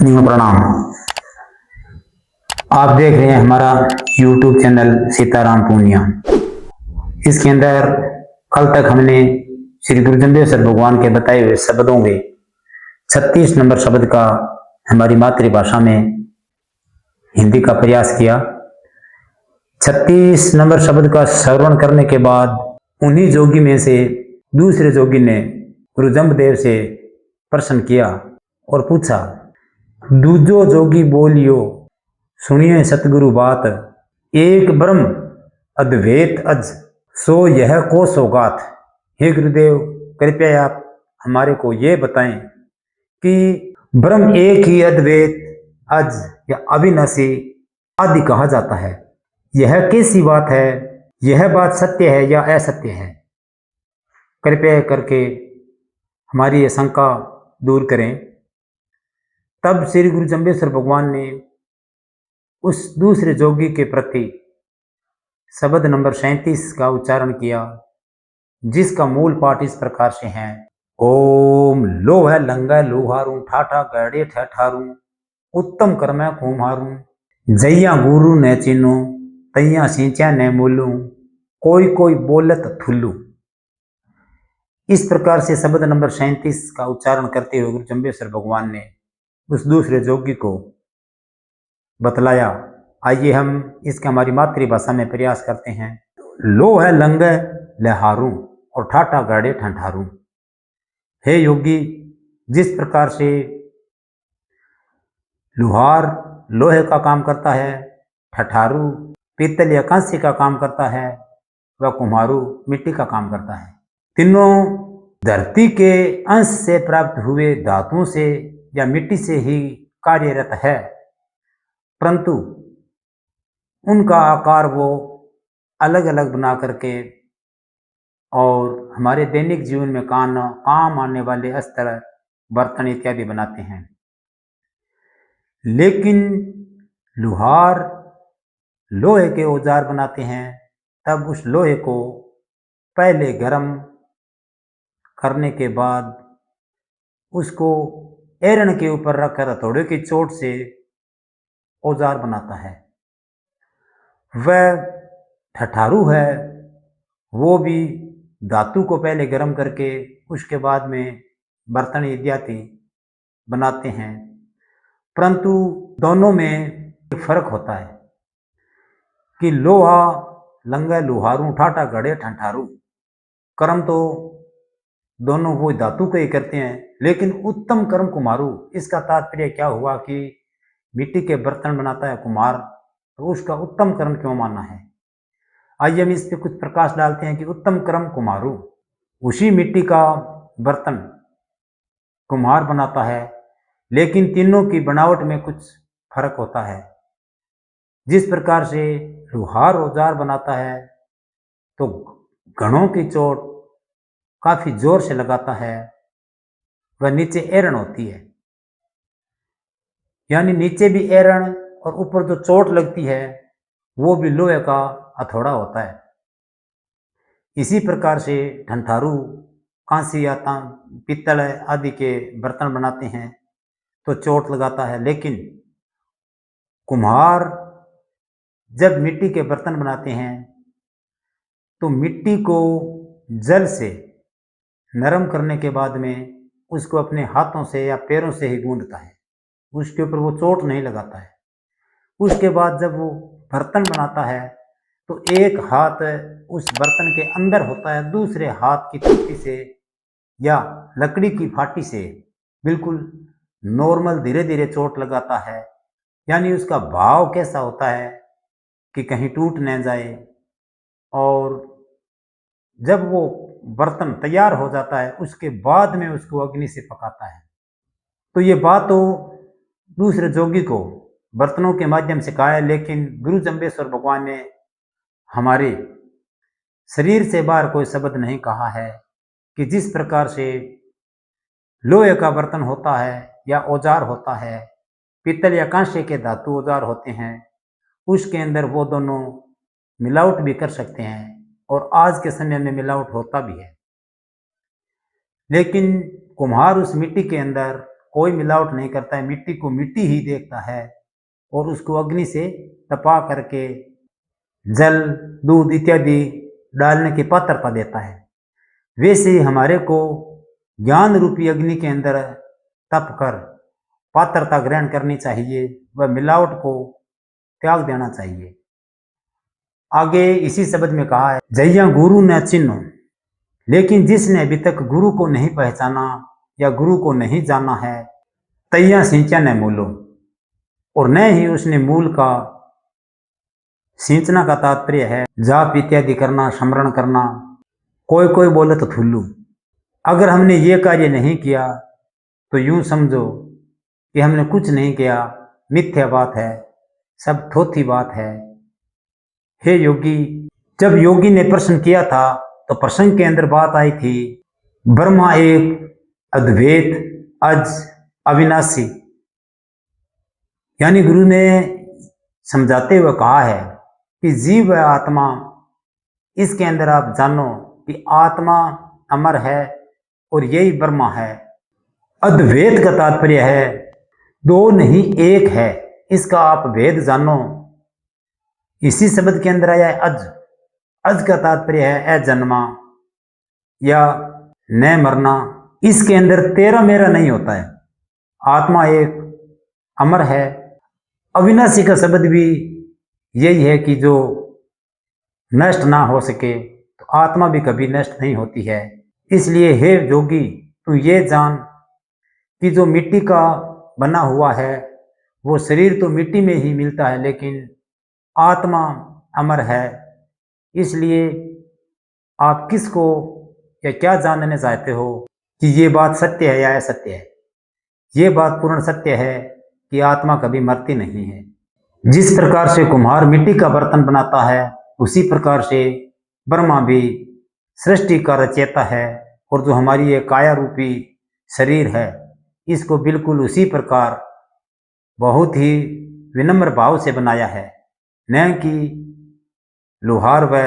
प्रणाम। आप देख रहे हैं हमारा YouTube चैनल सीताराम पूनिया। इसके अंदर कल तक हमने श्री गुरु जम्बेश्वर भगवान के बताए हुए शब्दों में 36 नंबर शब्द का हमारी मातृभाषा में हिंदी का प्रयास किया। 36 नंबर शब्द का श्रवण करने के बाद उन्हीं जोगी में से दूसरे जोगी ने गुरु जम्बदेव से प्रश्न किया और पूछा, दूजो जोगी बोलियो सुनिए सतगुरु बात, एक ब्रह्म अद्वैत अज सो यह को सौगात। हे गुरुदेव, कृपया आप हमारे को ये बताएं कि ब्रह्म एक ही अद्वैत अज या अविनाशी आदि कहा जाता है, यह कैसी बात है? यह बात सत्य है या असत्य है? कृपया करके हमारी ये शंका दूर करें। तब श्री गुरु जम्बेश्वर भगवान ने उस दूसरे जोगी के प्रति शब्द नंबर 37 का उच्चारण किया, जिसका मूल पाठ इस प्रकार से है। ओम लोह लंग लोहारू ठाठा गड़े ठठारू उत्तम कर्म कुम्हारू जैया गुरु न चिन्हो तैया सिंचा न मोलू कोई कोई बोलत थुल्लू। इस प्रकार से शब्द नंबर 37 का उच्चारण करते हुए गुरु जम्बेश्वर भगवान ने उस दूसरे जोगी को बतलाया। आइए हम इसका हमारी मातृभाषा में प्रयास करते हैं। लो है लंग लहारू और ठाठा गाड़े ठंठारू। हे योगी, जिस प्रकार से लुहार लोहे का काम करता है, ठठारू पीतल या कांस्य का काम करता है, वह कुम्हारू मिट्टी का काम करता है। तीनों धरती के अंश से प्राप्त हुए धातुओं से या मिट्टी से ही कार्यरत है, परंतु उनका आकार वो अलग अलग बना करके और हमारे दैनिक जीवन में काम आने वाले अस्त्र बर्तन इत्यादि बनाते हैं। लेकिन लुहार लोहे के औजार बनाते हैं, तब उस लोहे को पहले गर्म करने के बाद उसको एरण के ऊपर रखकर हथौड़े की चोट से औजार बनाता है। वह ठठारू है, वो भी धातु को पहले गर्म करके उसके बाद में बर्तन इत्यादि बनाते हैं, परंतु दोनों में एक फर्क होता है कि लोहा लंगा लोहारू ठाठा गड़े ठंठारू कर्म तो दोनों वो धातु को ही करते हैं, लेकिन उत्तम कर्म कुम्हारू, इसका तात्पर्य क्या हुआ कि मिट्टी के बर्तन बनाता है कुम्हार, तो उसका उत्तम कर्म क्यों मानना है? आइए हम इस पे कुछ प्रकाश डालते हैं कि उत्तम कर्म कुम्हारू उसी मिट्टी का बर्तन कुम्हार बनाता है, लेकिन तीनों की बनावट में कुछ फर्क होता है। जिस प्रकार से लुहार औजार बनाता है तो घड़ों की चोट काफी जोर से लगाता है, वह नीचे एरण होती है, यानी नीचे भी एरण और ऊपर जो चोट लगती है वो भी लोहे का हथौड़ा होता है। इसी प्रकार से ठंठारू कांस्य या पीतल आदि के बर्तन बनाते हैं तो चोट लगाता है, लेकिन कुम्हार जब मिट्टी के बर्तन बनाते हैं तो मिट्टी को जल से नरम करने के बाद में उसको अपने हाथों से या पैरों से ही गूंदता है, उसके ऊपर वो चोट नहीं लगाता है। उसके बाद जब वो बर्तन बनाता है तो एक हाथ उस बर्तन के अंदर होता है, दूसरे हाथ की चुटकी से या लकड़ी की फाटी से बिल्कुल नॉर्मल धीरे धीरे चोट लगाता है। यानी उसका भाव कैसा होता है कि कहीं टूट न जाए, और जब वो बर्तन तैयार हो जाता है उसके बाद में उसको अग्नि से पकाता है। तो ये बात तो दूसरे जोगी को बर्तनों के माध्यम से कहा है, लेकिन गुरु जम्बेश्वर भगवान ने हमारे शरीर से बाहर कोई शब्द नहीं कहा है कि जिस प्रकार से लोहे का बर्तन होता है या औजार होता है, पीतल या कांस्य के धातु औजार होते हैं, उसके अंदर वो दोनों मिलावट भी कर सकते हैं और आज के समय में मिलावट होता भी है। लेकिन कुम्हार उस मिट्टी के अंदर कोई मिलावट नहीं करता है, मिट्टी को मिट्टी ही देखता है और उसको अग्नि से तपा करके जल, दूध इत्यादि डालने की पात्रता देता है। वैसे ही हमारे को ज्ञान रूपी अग्नि के अंदर तप कर पात्रता ग्रहण करनी चाहिए, वह मिलावट को त्याग देना चाहिए। आगे इसी शब्द में कहा है, जैया गुरु न चिन्हो, लेकिन जिसने अभी तक गुरु को नहीं पहचाना या गुरु को नहीं जाना है, तैया सिंचा न मूलो, और न ही उसने मूल का सिंचना का तात्पर्य है जाप इत्यादि करना, स्मरण करना। कोई कोई बोले तो थुल्लू। अगर हमने ये कार्य नहीं किया तो यूं समझो कि हमने कुछ नहीं किया, मिथ्या बात है, सब थोथी बात है। हे योगी, जब योगी ने प्रश्न किया था तो प्रसंग के अंदर बात आई थी ब्रह्मा एक, अद्वैत, अज, अविनाशी। यानी गुरु ने समझाते हुए कहा है कि जीव व आत्मा, इसके अंदर आप जानो कि आत्मा अमर है और यही ब्रह्मा है। अद्वैत का तात्पर्य है दो नहीं एक है, इसका आप भेद जानो। इसी शब्द के अंदर आया है अज। अज का तात्पर्य है अजन्मा या न मरना। इसके अंदर तेरा मेरा नहीं होता है, आत्मा एक अमर है। अविनाशी का शब्द भी यही है कि जो नष्ट ना हो सके, तो आत्मा भी कभी नष्ट नहीं होती है। इसलिए हे योगी, तू ये जान कि जो मिट्टी का बना हुआ है वो शरीर तो मिट्टी में ही मिलता है, लेकिन आत्मा अमर है। इसलिए आप किसको या क्या जानने चाहते हो कि ये बात सत्य है या असत्य है? ये बात पूर्ण सत्य है कि आत्मा कभी मरती नहीं है। जिस प्रकार से कुम्हार मिट्टी का बर्तन बनाता है, उसी प्रकार से ब्रह्मा भी सृष्टि का रचयिता है, और जो हमारी ये काया रूपी शरीर है, इसको बिल्कुल उसी प्रकार बहुत ही विनम्र भाव से बनाया है, न कि लोहार व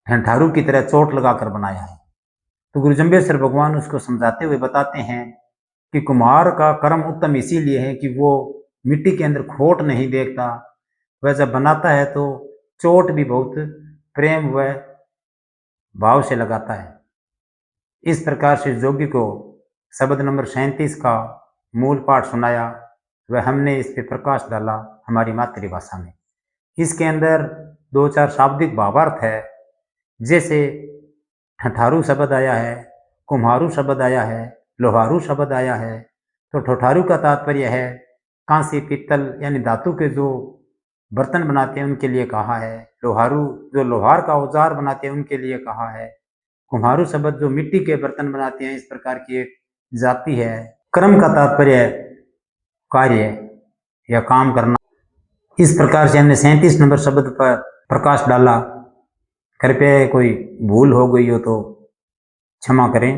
ठंठारू की तरह चोट लगाकर बनाया है। तो गुरु जम्बेश्वर भगवान उसको समझाते हुए बताते हैं कि कुम्हार का कर्म उत्तम इसीलिए है कि वो मिट्टी के अंदर खोट नहीं देखता, वह जब बनाता है तो चोट भी बहुत प्रेम व भाव से लगाता है। इस प्रकार से योगी को शब्द नंबर 37 का मूल पाठ सुनाया, वह हमने इस पे प्रकाश डाला हमारी मातृभाषा में। इसके अंदर 2-4 शाब्दिक भावार्थ है, जैसे ठठारू शब्द आया है, कुम्हारू शब्द आया है, लोहारू शब्द आया है। तो ठठारू का तात्पर्य है कांसी पित्तल यानी धातु के जो बर्तन बनाते हैं उनके लिए कहा है। लोहारू जो लोहार का औजार बनाते हैं उनके लिए कहा है। कुम्हारू शब्द जो मिट्टी के बर्तन बनाते हैं, इस प्रकार की एक जाति है। कर्म का तात्पर्य कार्य या काम करना। इस प्रकार से हमने 37 नंबर शब्द पर प्रकाश डाला। कृपया कोई भूल हो गई हो तो क्षमा करें,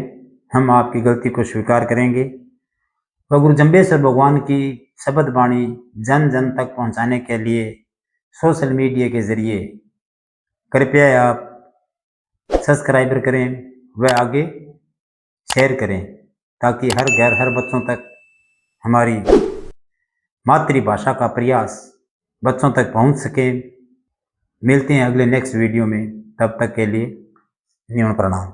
हम आपकी गलती को स्वीकार करेंगे। वह गुरु जम्बेश्वर भगवान की शब्द वाणी जन जन तक पहुंचाने के लिए सोशल मीडिया के जरिए कृपया आप सब्सक्राइबर करें व आगे शेयर करें, ताकि हर घर हर बच्चों तक हमारी मातृभाषा का प्रयास बच्चों तक पहुंच सके। मिलते हैं अगले नेक्स्ट वीडियो में, तब तक के लिए न्यून प्रणाम।